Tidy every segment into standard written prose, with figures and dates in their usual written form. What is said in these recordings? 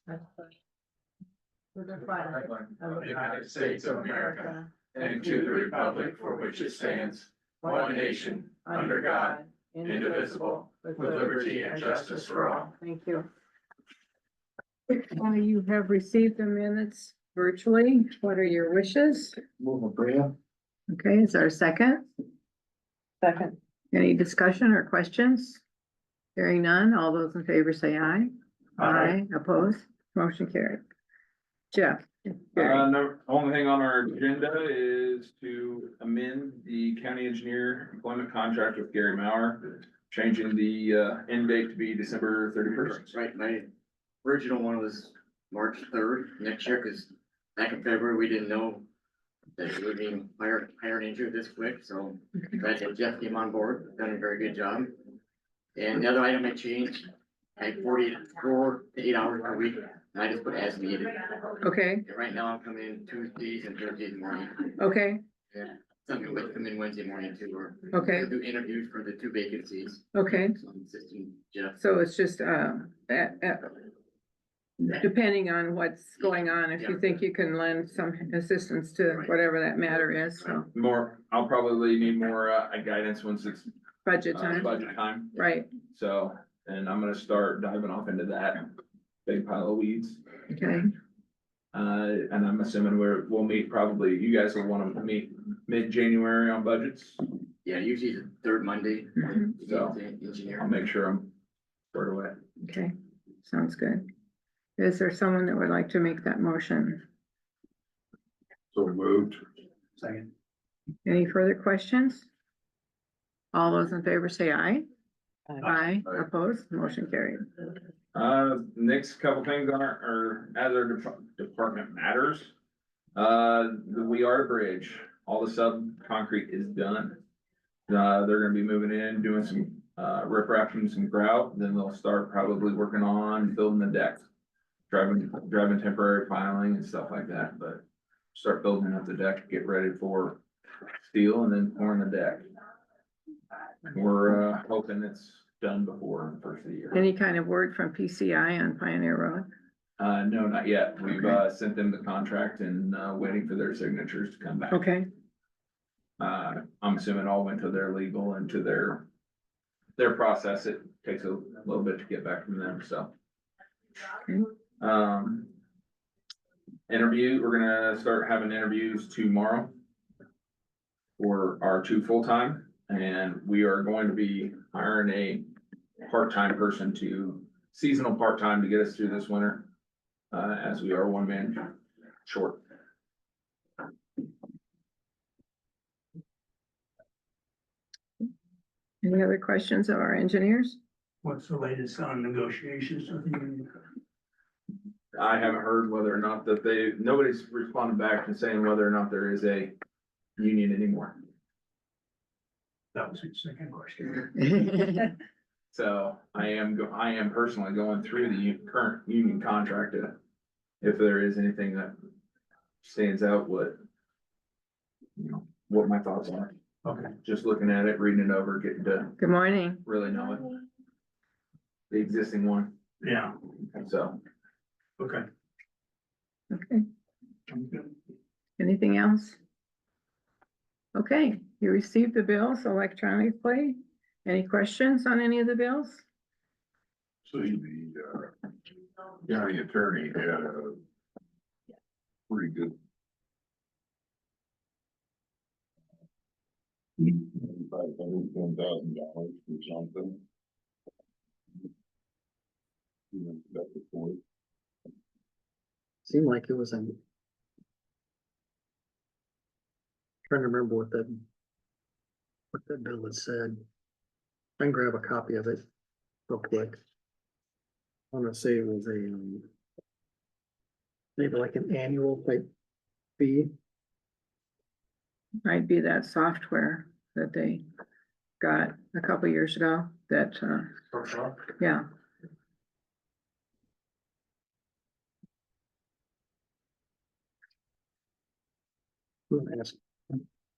With the flag of the United States of America, and to the republic for which it stands, one nation, under God, indivisible, with liberty and justice for all. Thank you. You have received the minutes virtually. What are your wishes? Move a prayer. Okay, is there a second? Second. Any discussion or questions? Hearing none, all those in favor say aye. Aye. Opposed? Motion carried. Jeff. No, only thing on our agenda is to amend the county engineer employment contract with Gary Maurer, changing the end date to be December 31st. Right, my original one was March 3rd next year, cause back in February, we didn't know that we were being hired into this quick, so glad that Jeff came on board, done a very good job. And the other item I changed, I had 4 to 8 hours per week, and I just put as needed. Okay, And right now I'm coming in Tuesdays and Thursdays morning, okay, some people might come in Wednesday morning too, or okay, do interviews for the 2 vacancies. okay. So I'm assisting Jeff. So it's just, depending on what's going on, if you think you can lend some assistance to whatever that matter is, so I'll probably need more guidance once it's budget time, budget time. right, So, and I'm gonna start diving off into that big pile of weeds. okay, And I'm assuming we'll meet probably, you guys will wanna meet mid-January on budgets. Yeah, usually the 3rd Monday. Mhm. So, the engineer. I'll make sure I'm squared away. okay, sounds good. Is there someone that would like to make that motion? So moved. Second. Any further questions? All those in favor say aye. Aye, opposed, motion carried. Next couple things on or other department matters. The We Are Bridge, all the sub concrete is done. They're gonna be moving in, doing some, rip wrapping, some grout, then they'll start probably working on building the deck. Driving temporary piling and stuff like that, but start building up the deck, get ready for steel and then pouring the deck. We're, hoping it's done before the first of the year. Any kind of word from PCI on Pioneer Road? No, not yet. We've, sent them the contract and, waiting for their signatures to come back. Okay, I'm assuming it all went to their legal and to their process. It takes a little bit to get back from them, so. Okay. We're gonna start having interviews tomorrow for our 2 full-time, and we are going to be hiring a part-time person seasonal part-time to get us through this winter, as we are 1 man short. any other questions of our engineers? What's the latest on negotiations with the union? I haven't heard whether or not nobody's responded back to saying whether or not there is a union anymore. That was your second question. So I am personally going through the current union contract. If there is anything that stands out, what my thoughts are. Okay. Just looking at it, reading it over, getting to Good morning. really know it. The existing one, Yeah, so. okay. Okay, I'm good. anything else? Okay, you received the bills electronically. Any questions on any of the bills? See, the county attorney had a pretty good. $510,000 for something. That's the point. Seemed like it was trying to remember what that bill had said. I can grab a copy of it real quick. I wanna say it was a, maybe like an annual type fee. Might be that software that they got a couple years ago that, yeah. I'm gonna ask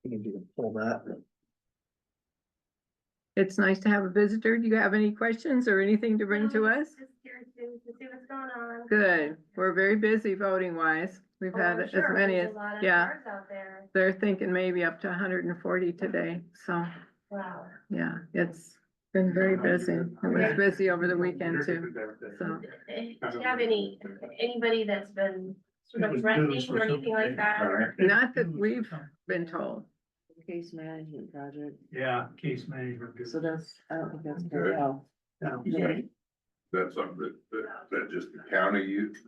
Andy to pull that. It's nice to have a visitor. Do you have any questions or anything to bring to us? Just here to see what's going on. Good. We're very busy voting wise. We've Oh, had I'm as sure. many There's as, a lot of yeah, cars out there. they're thinking maybe up to 140 today. So, Wow. yeah, it's been very busy. It was busy over the weekend too. So, Do you have anybody that's been sort of threatening or anything like that? not that we've been told. Case management project, Yeah, case management. so that's, I don't think that's Okay. gonna help. That's something that just the county use.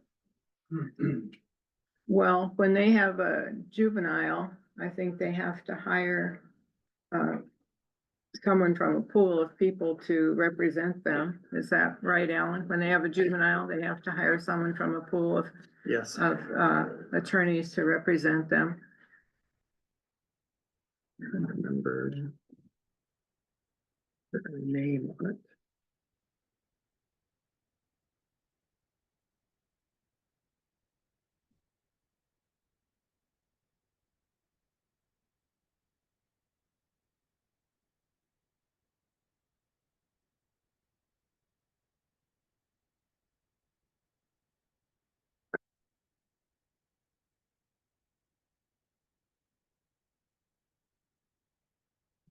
Well, when they have a juvenile, I think they have to hire someone from a pool of people to represent them. Is that right, Alan? When they have a juvenile, they have to hire someone from a pool Yes. of attorneys to represent them. I remember the name on it.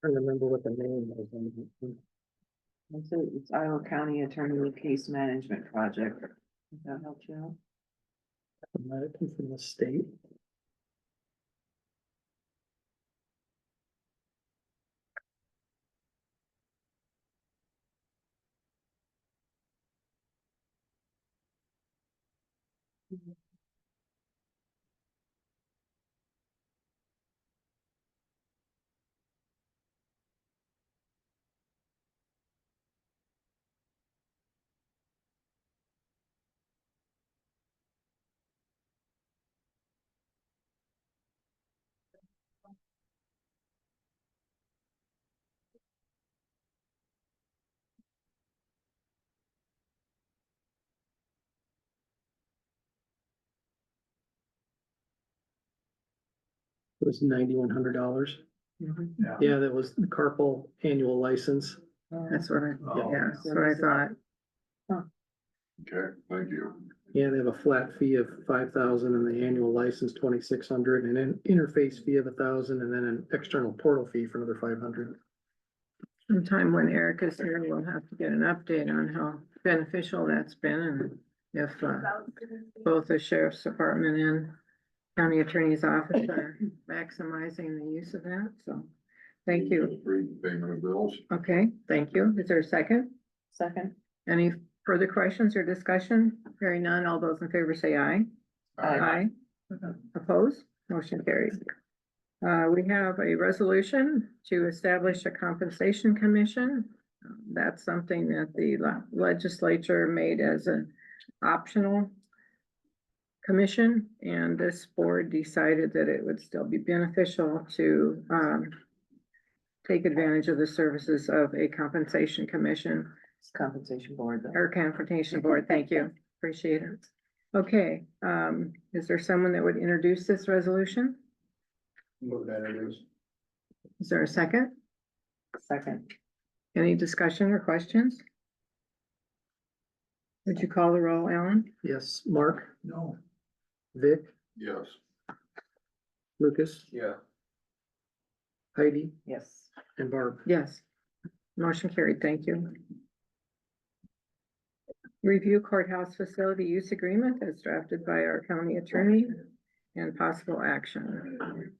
I don't remember what the name was. It's Iowa County Attorney Case Management Project. Does that help you out? American from the state. It was $9,100. Yeah, that was the carpal annual license. That's what I, Oh. yeah, that's what I thought. Okay, thank you. Yeah, they have a flat fee of 5,000 and the annual license 2,600 and an interface fee of 1,000 and then an external portal fee for another 500. Sometime when Eric is here, we'll have to get an update on how beneficial that's been and if both the sheriff's department and county attorney's office are maximizing the use of that. So, thank you. Free payment of bills. Okay, thank you. Is there a second? Second, Any further questions or discussion? Hearing none, all those in favor say aye. Aye. Opposed? Motion carried. We have a resolution to establish a compensation commission. That's something that the legislature made as an optional commission, and this board decided that it would still be beneficial to take advantage of the services of a compensation commission. it's compensation board though. Or confrontation board, thank you, appreciate it. Okay, is there someone that would introduce this resolution? Move that it is. Is there a second? Second, Any discussion or questions? Would you call the roll, Alan? Yes, Mark, No. Vic, Yes. Lucas, Yeah. Heidi, yes. and Barb. Yes. Motion carried, thank you. Review courthouse facility use agreement as drafted by our county attorney and possible action.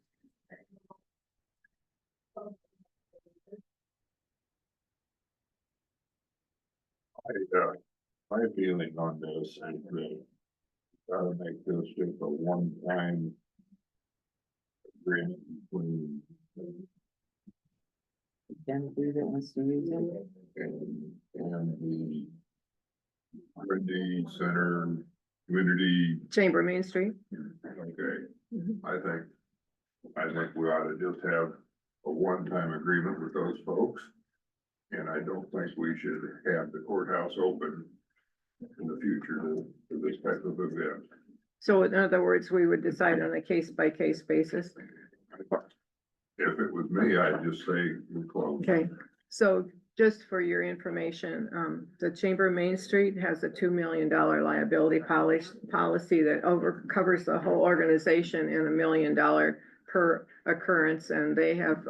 My feeling on this is that gotta make this just a one-time agreement between Again, who that wants to use it? and the Grundy Center Community. Chamber Main Street. Okay, Mhm. I think we ought to just have a one-time agreement with those folks. And I don't think we should have the courthouse open in the future to this type of event. So in other words, we would decide on a case by case basis. If it was me, I'd just say we close. Okay, so just for your information, the Chamber of Main Street has a $2 million liability policy that covers the whole organization and $1 million per occurrence, and they have,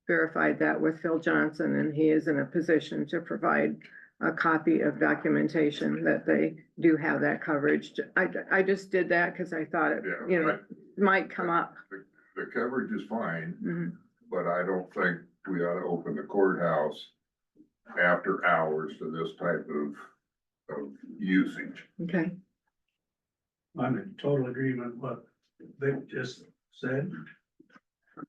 verified that with Phil Johnson, and he is in a position to provide a copy of documentation that they do have that coverage. I just did that because I thought it, Yeah, you know, might come up. The coverage is fine, Mhm. but I don't think we ought to open the courthouse after hours to this type of usage. Okay, I'm in total agreement with what Vic just said.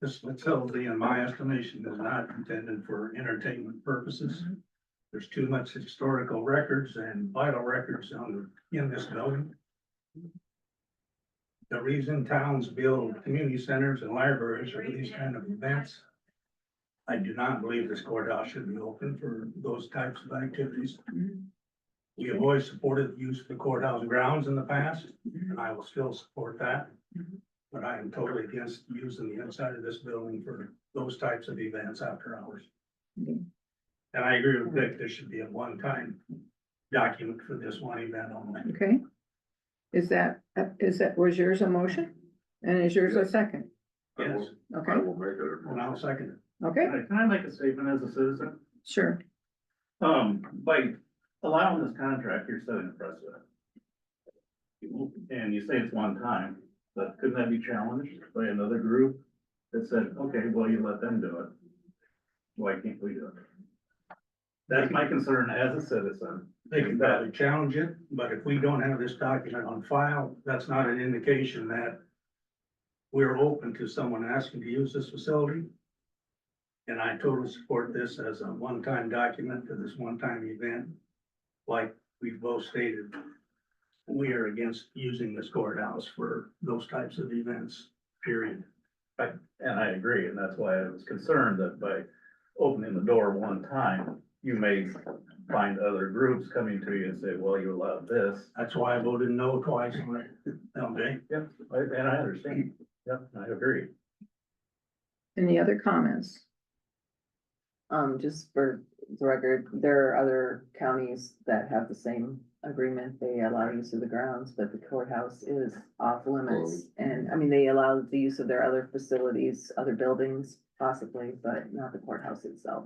This facility, in my estimation, is not intended for entertainment purposes. There's too much historical records and vital records in this building. The reason towns build community centers and libraries are for these kind of events. I do not believe this courthouse should be open for those types of activities. Mhm. We have always supported the use of the courthouse grounds in the past, and I will still support that. Mhm. But I am totally against using the inside of this building for those types of events after hours. Mhm. And I agree with Vic, there should be a one-time document for this one event only. okay. Was yours a motion? And is yours a second? I will- Yes, I Okay, will make it and I'll second it. okay, Can I make a statement as a citizen? sure. By allowing this contract, you're setting a precedent. And you say it's one time, but couldn't that be challenged by another group that said, okay, well, you let them do it? Why can't we do it? That's my concern as a citizen. They can probably challenge it, but if we don't have this document on file, that's not an indication that we're open to someone asking to use this facility. And I totally support this as a one-time document for this one-time event. Like we've both stated, we are against using this courthouse for those types of events, period. And I agree, and that's why I was concerned that by opening the door one time, you may find other groups coming to you and say, well, you allowed this. That's why I voted no twice on it. Okay, Yep, and I understand. Yep, I agree. Any other comments? Just for the record, there are other counties that have the same agreement. They allow use of the grounds, but the courthouse is off limits. And I mean, they allow the use of their other facilities, other buildings possibly, but not the courthouse itself.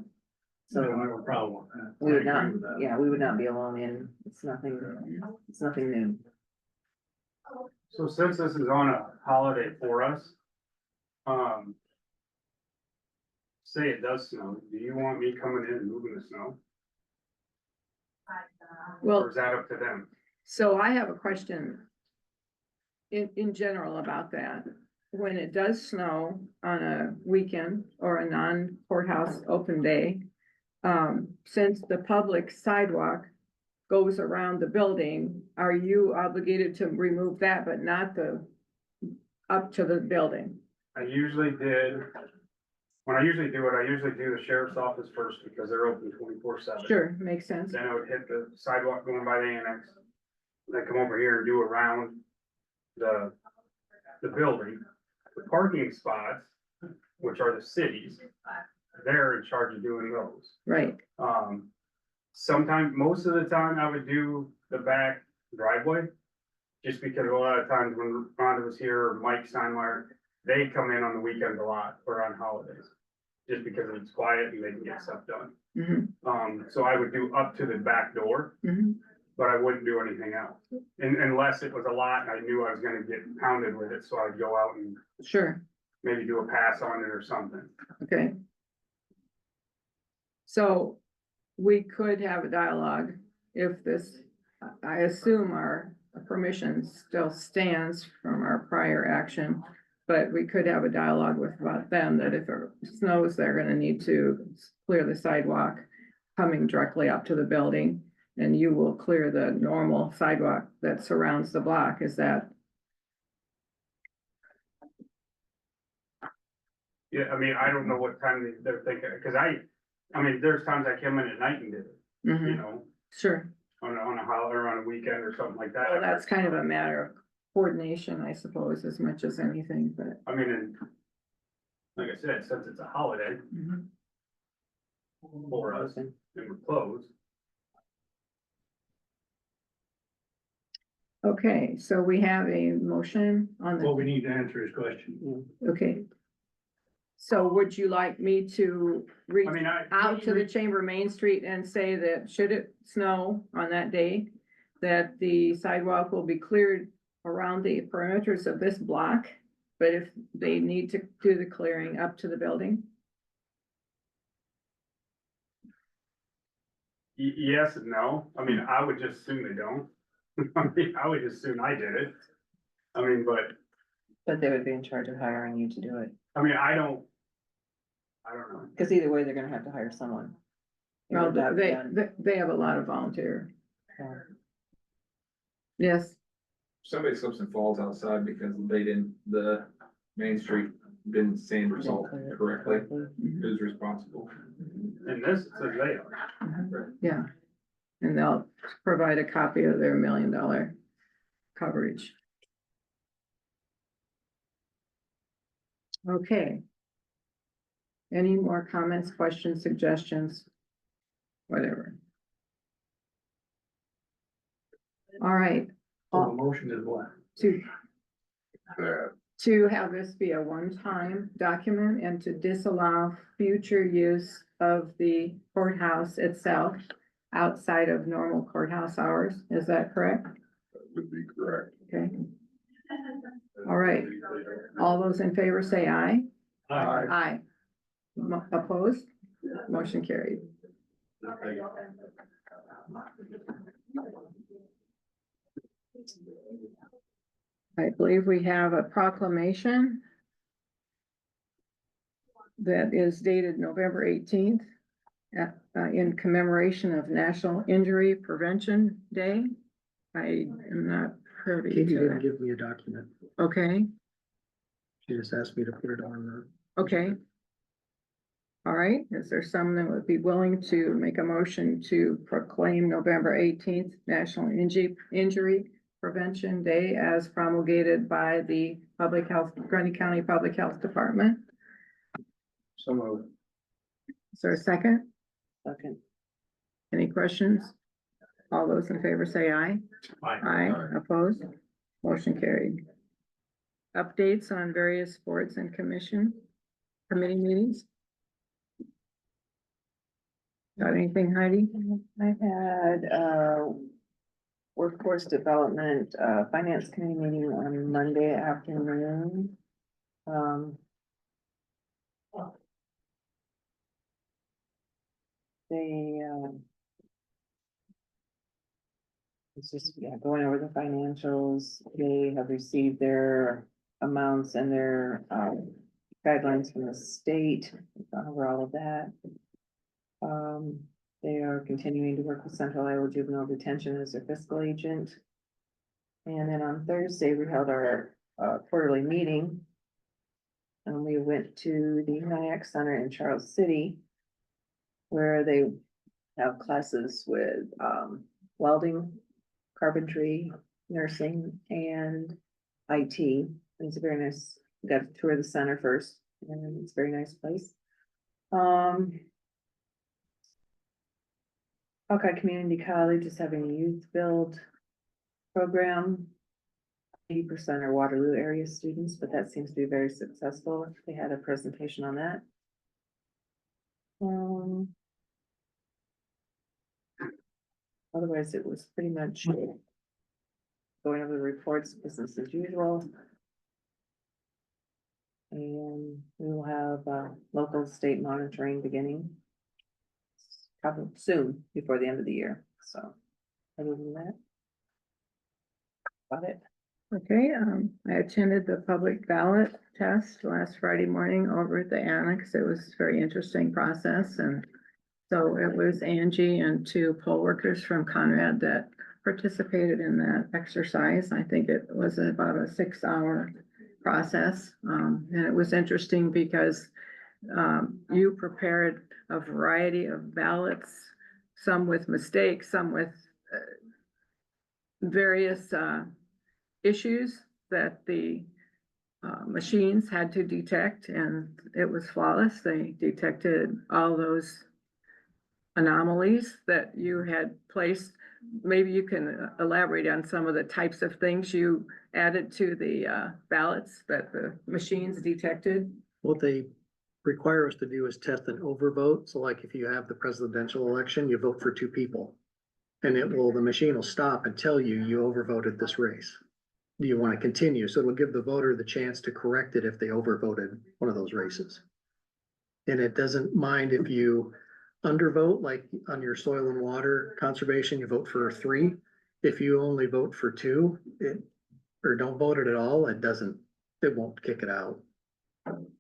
so I So don't have a problem with that. we would I agree not, with that. yeah, we would not be alone in, it's nothing new. So since this is on a holiday for us, say it does snow, do you want me coming in and moving the snow? Or Well, is that up to them? so I have a question in general about that. When it does snow on a weekend or a non-courthouse open day, since the public sidewalk goes around the building, are you obligated to remove that, but not up to the building? When I usually do it, I usually do the sheriff's office first because they're open 24/7. Sure, makes sense. Then I would hit the sidewalk going by the annex. Then come over here and do around the building. The parking spots, which are the cities, they're in charge of doing those. Right, Sometimes, most of the time, I would do the back driveway. Just because a lot of times when Rhonda was here or Mike Steinmeier, they come in on the weekends a lot or on holidays. Just because it's quiet and they can get stuff done. So I would do up to the back door, but I wouldn't do anything else. Unless it was a lot and I knew I was gonna get pounded with it, so I'd go out and sure, maybe do a pass on it or something. okay. So we could have a dialogue if this, I assume our permission still stands from our prior action. But we could have a dialogue with about them that if it snows, they're gonna need to clear the sidewalk coming directly up to the building. And you will clear the normal sidewalk that surrounds the block. Is that, Yeah, I mean, I don't know what time they're thinking, cause I mean, there's times I come in at night and did it, you Mhm, know, sure. on a holiday or on a weekend or something like that. Well, that's kind of a matter of coordination, I suppose, as much as anything, but. I mean, and like I said, since it's a holiday, Mhm. for us, and we're closed. Okay, so we have a motion on Well, we the, need to answer his question. okay. So would you like me to reach I mean, out to the Chamber Main Street and say that should it snow on that day, that the sidewalk will be cleared around the perimeters of this block, but if they need to do the clearing up to the building? Yes and no. I mean, I would just assume they don't. I mean, I would just assume I did it. I mean, But they would be in charge of hiring you to do it, I mean, I don't know. because either way, they're gonna have to hire someone. It Well, would not be done. they have a lot of volunteer. Yeah. Yes, Somebody slips and falls outside because the Main Street didn't sand or salt correctly. Who's responsible? In this, it says they are. yeah. And they'll provide a copy of their $1 million coverage. Okay. Any more comments, questions, suggestions? Whatever. All right, So the motion is what? That, to have this be a one-time document and to disallow future use of the courthouse itself outside of normal courthouse hours, is that correct? would be correct. Okay. All right, all those in favor say aye. Aye. Opposed? Motion carried. I believe we have a proclamation that is dated November 18th in commemoration of National Injury Prevention Day. I am not privy Katie to didn't that. give me a document. Okay, She just asked me to put it on the. okay. All right, is there someone that would be willing to make a motion to proclaim November 18th National Injury Prevention Day as promulgated by the Public Health, Grundy County Public Health Department? So moved. Is there a second? Second. Any questions? All those in favor say aye. Aye, opposed? Motion carried. Updates on various boards and committee meetings? Got anything, Heidi? I had, workforce development, finance committee meeting on Monday afternoon. They, it's just, yeah, going over the financials. They have received their amounts and their, guidelines from the state. We've gone over all of that. They are continuing to work with Central Iowa Juvenile Detention as their fiscal agent. And then on Thursday, we held our quarterly meeting. And we went to the Nyack Center in Charles City, where they have classes with welding, carpentry, nursing, and IT. It's a very nice, we got to tour the center first, and it's a very nice place. Hawkeye Community College is having a youth build program. 80% are Waterloo area students, but that seems to be very successful. They had a presentation on that. Otherwise, it was pretty much going over the reports, business as usual. And we will have local state monitoring beginning probably soon, before the end of the year, so other than that. Got it. Okay, I attended the public ballot test last Friday morning over at the annex. It was a very interesting process, and so it was Angie and 2 poll workers from Conrad that participated in that exercise. I think it was about a 6-hour process, and it was interesting because you prepared a variety of ballots, some with mistakes, some with various issues that the machines had to detect, and it was flawless. They detected all those anomalies that you had placed. Maybe you can elaborate on some of the types of things you added to the ballots that the machines detected. What they require us to do is test an overvote. So like if you have the presidential election, you vote for two people. And the machine will stop and tell you, you overvoted this race. Do you want to continue? So it'll give the voter the chance to correct it if they overvoted one of those races. And it doesn't mind if you undervote, like on your soil and water conservation, you vote for 3. If you only vote for 2, or don't vote it at all, it won't kick it out.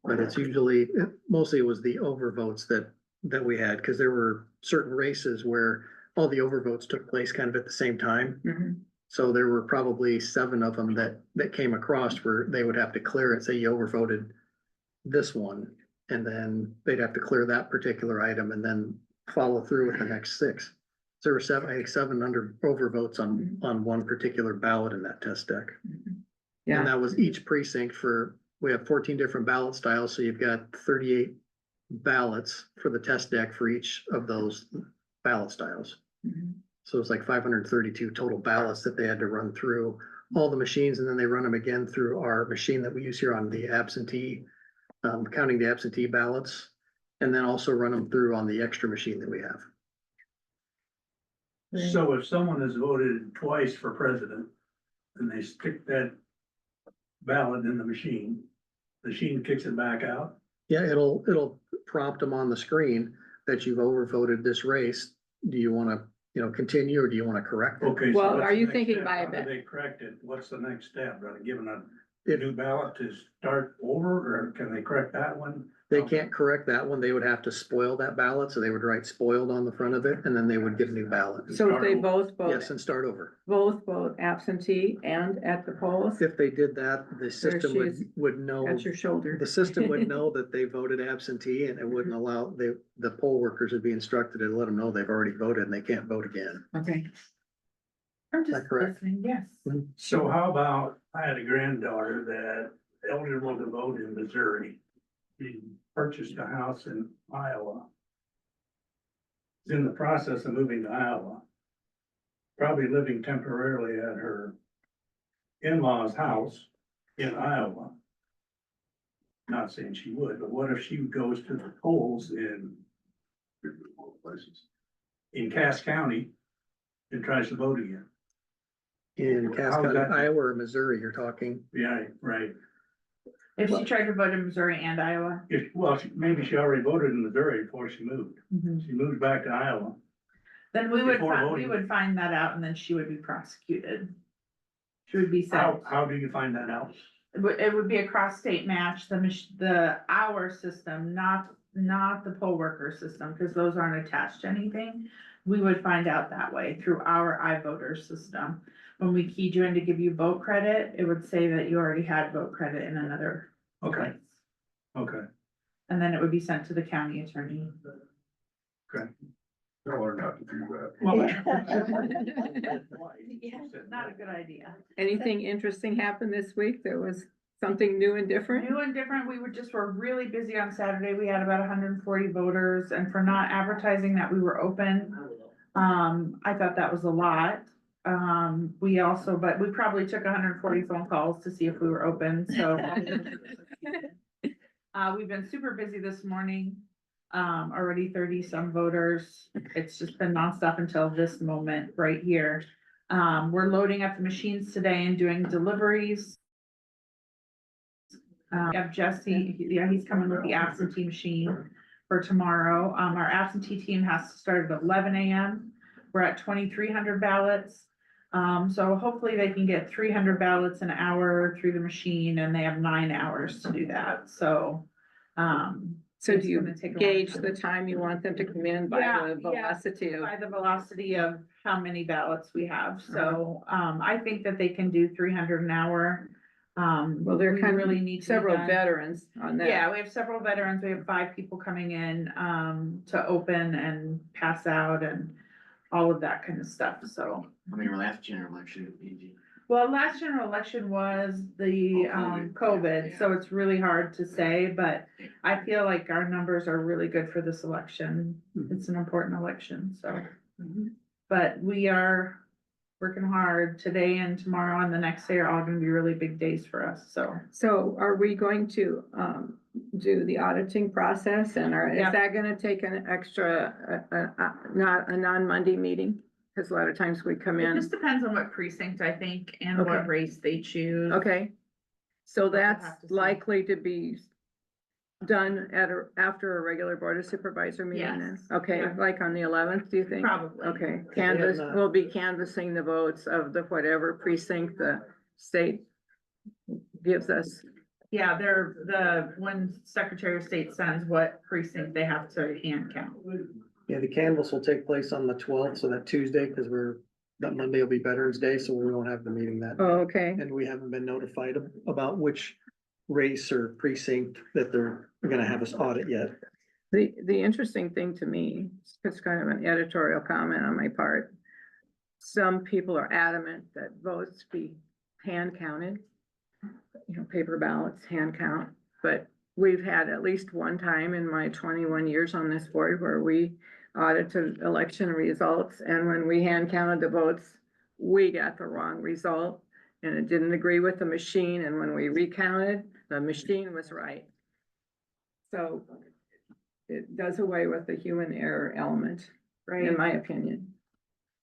But it's usually, mostly it was the overvotes that we had, because there were certain races where all the overvotes took place kind of at the same time. Mhm. So there were probably 7 of them that came across where they would have to clear it, say you overvoted this one. And then they'd have to clear that particular item and then follow through with the next 6. There were 7 overvotes on one particular ballot in that test deck. And Yeah, that was each precinct we have 14 different ballot styles, so you've got 38 ballots for the test deck for each of those ballot styles. Mhm. So it's like 532 total ballots that they had to run through all the machines, and then they run them again through our machine that we use here on the absentee, counting the absentee ballots, and then also run them through on the extra machine that we have. So if someone has voted twice for president and they stick that ballot in the machine kicks it back out? Yeah, it'll prompt them on the screen that you've overvoted this race. Do you wanna, continue, or do you wanna correct it? Okay. Well, so what's are the you next thinking step? by How do that? they correct it? What's the next step? Are they given a new ballot to start over, or can they correct that one? They can't correct that one. They would have to spoil that ballot, so they would write spoiled on the front of it, and then they would get a new ballot. So if they both vote, Yes, and start over. both vote absentee and at the polls, If they did that, the system she is. would know, at your shoulder. the system would know that they voted absentee, and it wouldn't allow, the poll workers would be instructed to let them know they've already voted and they can't vote again. Okay. I'm Is that just correct? listening, yes. So how about, I had a granddaughter that eligible to vote in Missouri. She purchased a house in Iowa. Is in the process of moving to Iowa. Probably living temporarily at her in-laws' house in Iowa. Not saying she would, but what if she goes to the polls in Cass County and tries to vote again? In Cass How's County, that? Iowa or Missouri, you're talking. Yeah, right. If she tried to vote in Missouri and Iowa. Maybe she already voted in Missouri before she moved. She moved back to Iowa. Then we would, Before we voting. would find that out and then she would be prosecuted. She would be sent. How do you find that out? It would be a cross-state match, our system, not the poll worker system, because those aren't attached to anything. We would find out that way through our iVoter system. When we keyed you in to give you vote credit, it would say that you already had vote credit in another Okay, place. okay. And then it would be sent to the county attorney. Tell her not to do that. Not a good idea. Anything interesting happened this week? There was something new and different? New and different, we were really busy on Saturday, we had about 140 voters, and for not advertising that we were open, I thought that was a lot. But we probably took 140 phone calls to see if we were open, so. We've been super busy this morning, already 30 some voters, it's just been nonstop until this moment right here. We're loading up the machines today and doing deliveries. We have Jesse, he's coming with the absentee machine for tomorrow. Our absentee team has to start at 11 a.m. We're at 2,300 ballots. So hopefully they can get 300 ballots an hour through the machine, and they have 9 hours to do that, so. So it's do you gonna take a long gauge time. the time you want them to come in by Yeah, the velocity of? By the velocity of how many ballots we have, so, I think that they can do 300 an hour. Well, there are we kind really of need to be several done. veterans on that. Yeah, we have several veterans. We have 5 people coming in, to open and pass out and all of that kind of stuff, so. I mean, our last general election, easy. Well, last general election was the, COVID, so it's really hard to say, but I feel like our numbers are really good for this election. It's an important election, so. But we are working hard today and tomorrow and the next day are all gonna be really big days for us, so. So are we going to, do the auditing process and Yeah. is that gonna take an extra, not a non-Monday meeting? Cause a lot of times we come It in, just depends on what precinct, I think, and Okay. what race they choose. okay? So We'll have that's to see. likely to be done after a regular board of supervisor meeting then? Yes. Okay, Yeah. like on the 11th, do you think? Probably. Okay, they have canvas, not- we'll be canvassing the votes of the whatever precinct the state gives us. Yeah, when Secretary of State sends what precinct they have to hand count. Yeah, the canvas will take place on the 12th, so that Tuesday, because that Monday will be Veterans Day, so we won't have the meeting that day. Oh, okay, And we haven't been notified about which race or precinct that they're gonna have us audit yet. the interesting thing to me, it's kind of an editorial comment on my part. Some people are adamant that votes be hand counted. You know, paper ballots, hand count, but we've had at least one time in my 21 years on this board where we audited election results, and when we hand counted the votes, we got the wrong result, and it didn't agree with the machine, and when we recounted, the machine was right. So it does away with the human error element, in Right, my opinion.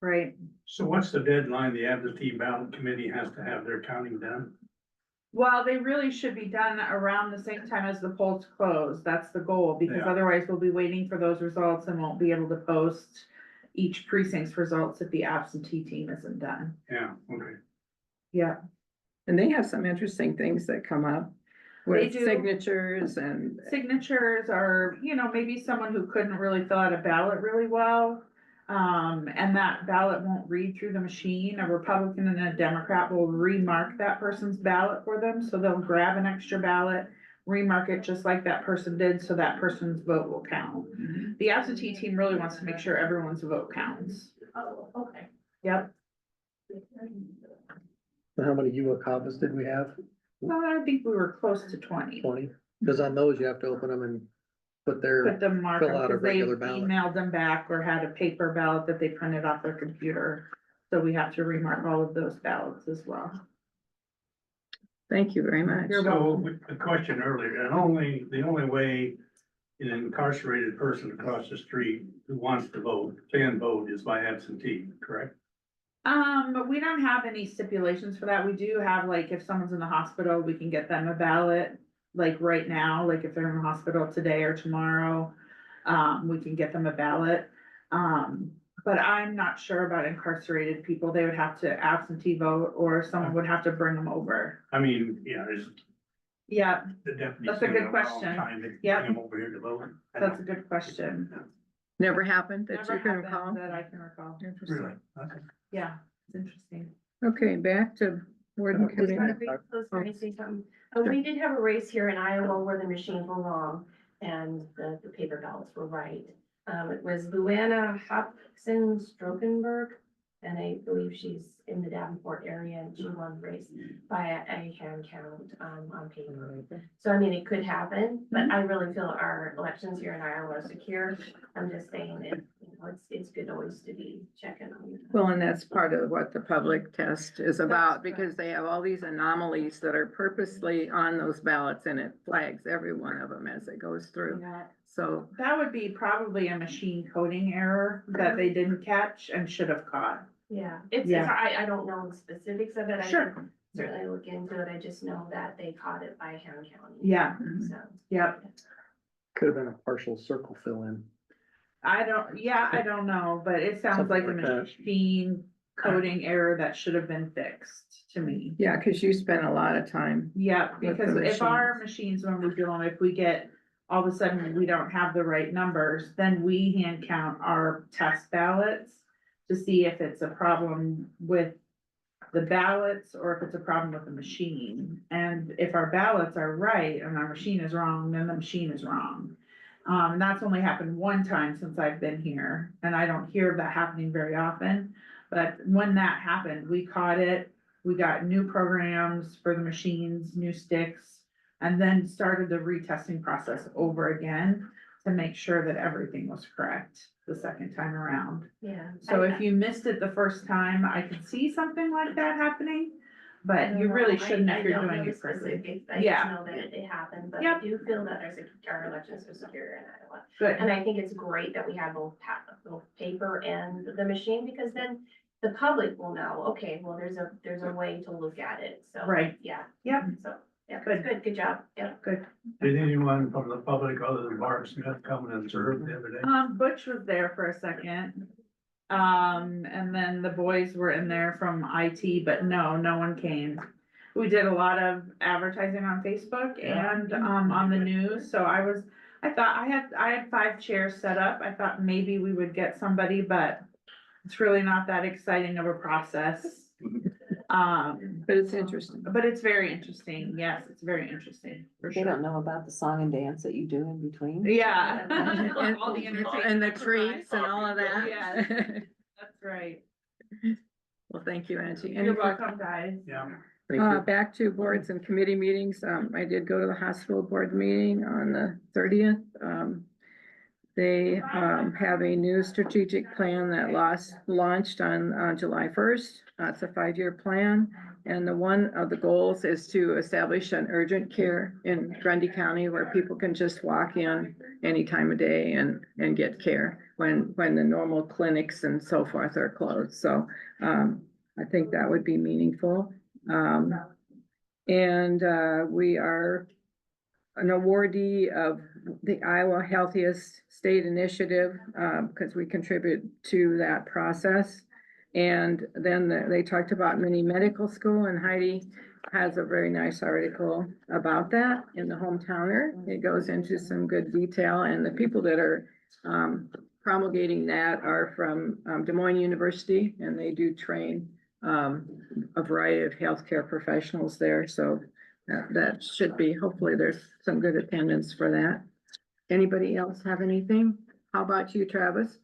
right. So what's the deadline the absentee ballot committee has to have their counting done? Well, they really should be done around the same time as the polls close. That's the goal, because Yeah. otherwise we'll be waiting for those results and won't be able to post each precinct's results if the absentee team isn't done. Yeah, okay. Yeah, And they have some interesting things that come up with do. signatures and, signatures are, maybe someone who couldn't really fill out a ballot really well. And that ballot won't read through the machine. A Republican and a Democrat will remark that person's ballot for them, so they'll grab an extra ballot, remark it just like that person did, so that person's vote will count. The absentee team really wants to make sure everyone's vote counts. Oh, okay. Yep. How many UOCAVas did we have? I think we were close to 20. 20? Because on those, you have to open them and put their, Put them mark fill them, out a because they regular ballot. emailed them back or had a paper ballot that they printed off their computer. So we have to remark all of those ballots as well. thank you very much. You're So welcome. with the question earlier, the only way an incarcerated person across the street who wants to vote, can vote is by absentee, correct? But we don't have any stipulations for that. We do have, like, if someone's in the hospital, we can get them a ballot. Like right now, like if they're in the hospital today or tomorrow, we can get them a ballot. But I'm not sure about incarcerated people. They would have to absentee vote or someone would have to bring them over. I mean, yeah, there's Yeah, the deputy. That's a good question. Yeah. Bring them over here to vote. that's a good question. Never happened that Never you can happened recall? that I can recall. Interesting. Really? Okay. Yeah, it's interesting. Okay, back to warden committee. Can I say something? We did have a race here in Iowa where the machines were wrong and the paper ballots were right. It was Luana Hopkins Strokenberg, and I believe she's in the Davenport area, and she won the race by a hand count, on paper. So I mean, it could happen, but I really feel our elections here in Iowa are secure. I'm just saying it's good always to be checking on. Well, and that's part of what the public test is about, That's because they have all these anomalies that are purposely on those ballots and it flags every one of them as it goes through. Yeah. So, That would be probably a machine coding error that they didn't catch and should have caught. Yeah, Yeah. I don't know the specifics of it. I Sure. can certainly look into it. I just know that they caught it by hand counting. Yeah. So. Yep. Could have been a partial circle fill in. I don't know, but it sounds Something like a like that. machine coding error that should have been fixed to me. yeah, cause you spent a lot of time. Yeah, With the because if our machines, when we do them, if we get, all of a sudden, we don't have the right numbers, then we hand count our test ballots to see if it's a problem with the ballots or if it's a problem with the machine. And if our ballots are right and our machine is wrong, then the machine is wrong. And that's only happened one time since I've been here, and I don't hear of that happening very often. But when that happened, we caught it, We got new programs for the machines, new sticks, and then started the retesting process over again to make sure that everything was correct the second time around. Yeah. So if you missed it the first time, I could see something like that happening, but you really shouldn't if you're doing it correctly. I just Yeah. know that it happened, but I Yep. do feel that our elections are superior in Iowa. Good. And I think it's great that we have both paper and the machine, because then the public will know, okay, well, there's a way to look at it, so. Right. Yeah. Yep. So, yeah, Good. good job, yeah. Good. Did anyone from the public other than Barb Smith come and observe the other day? Butch was there for a second. And then the boys were in there from IT, but no one came. We did a lot of advertising on Facebook and, on the news, so I thought I had 5 chairs set up. I thought maybe we would get somebody, but it's really not that exciting of a process. But it's interesting. But it's very interesting. Yes, it's very interesting, for They sure. don't know about the song and dance that you do in between? Yeah. And All the entertainment and the I provide. treats and all of that. Yeah. That's right. Well, thank you, Angie. You're welcome, guys. Yeah. Back to boards and committee meetings. I did go to the hospital board meeting on the 30th. They have a new strategic plan that launched on July 1st. It's a 5-year plan. And one of the goals is to establish an urgent care in Grundy County where people can just walk in any time of day and get care when the normal clinics and so forth are closed. So I think that would be meaningful. We are an awardee of the Iowa Healthiest State Initiative, because we contribute to that process. And then they talked about mini medical school, and Heidi has a very nice article about that in the Hometowner. It goes into some good detail, and the people that are promulgating that are from Des Moines University, and they do train a variety of healthcare professionals there. So that should be, hopefully there's some good attendance for that. Anybody else have anything? How about you, Travis?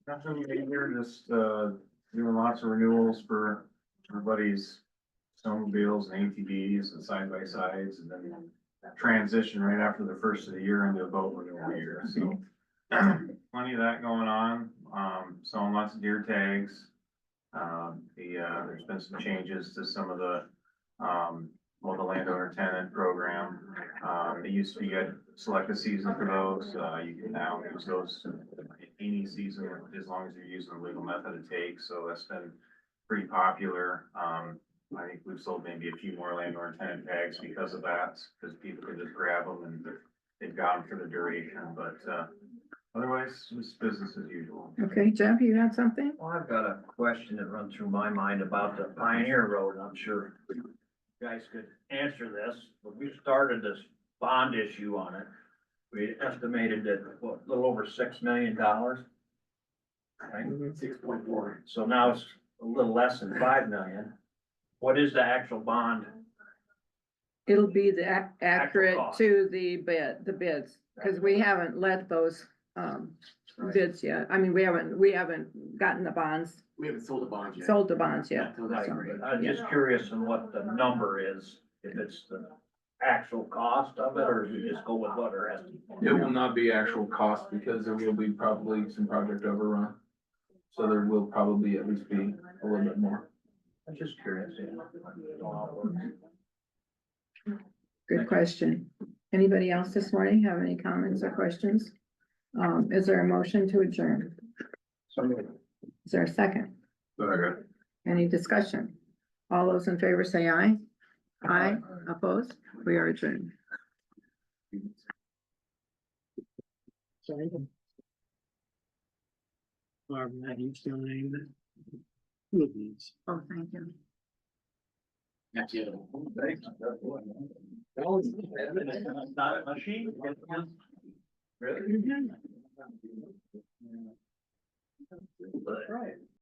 Nothing major, just, doing lots of renewals for everybody's snowmobiles and ATVs and side-by-sides, and then transition right after the first of the year into a boat renewal year, so. Plenty of that going on, selling lots of deer tags. There's been some changes to some of the, the landowner tenant program. It used to be you had to select a season for those, you can now use those any season as long as you're using a legal method of take, so that's been pretty popular. I think we've sold maybe a few more landowner tenant tags because of that, because people could just grab them and they've got them for the duration, but, otherwise, it's business as usual. Okay, Jeff, you had something? Well, I've got a question that runs through my mind about the Pioneer Road. I'm sure you guys could answer this, but we started this bond issue on it. We estimated that, what, a little over $6 million. Right? 6.4. So now it's a little less than 5 million. What is the actual bond? It'll be the accurate cost. to the bids, because we haven't let those bids yet. I mean, we haven't gotten the bonds, We haven't sold the bonds yet. sold the bonds yet. Until this Right, summer. I'm just curious on what the number is, if it's the actual cost of it, or if you just go with what our estimate. It will not be actual cost because there will be probably some project overrun. So there will probably at least be a little bit more. I'm just curious. Good question. Anybody else this morning have any comments or questions? Is there a motion to adjourn? Is there a second? Okay. Any discussion? All those in favor say aye. Aye, opposed? We are adjourned. Barb, you still name it? Oh, thank you. That's it. Not a machine? Really? Mhm. Right.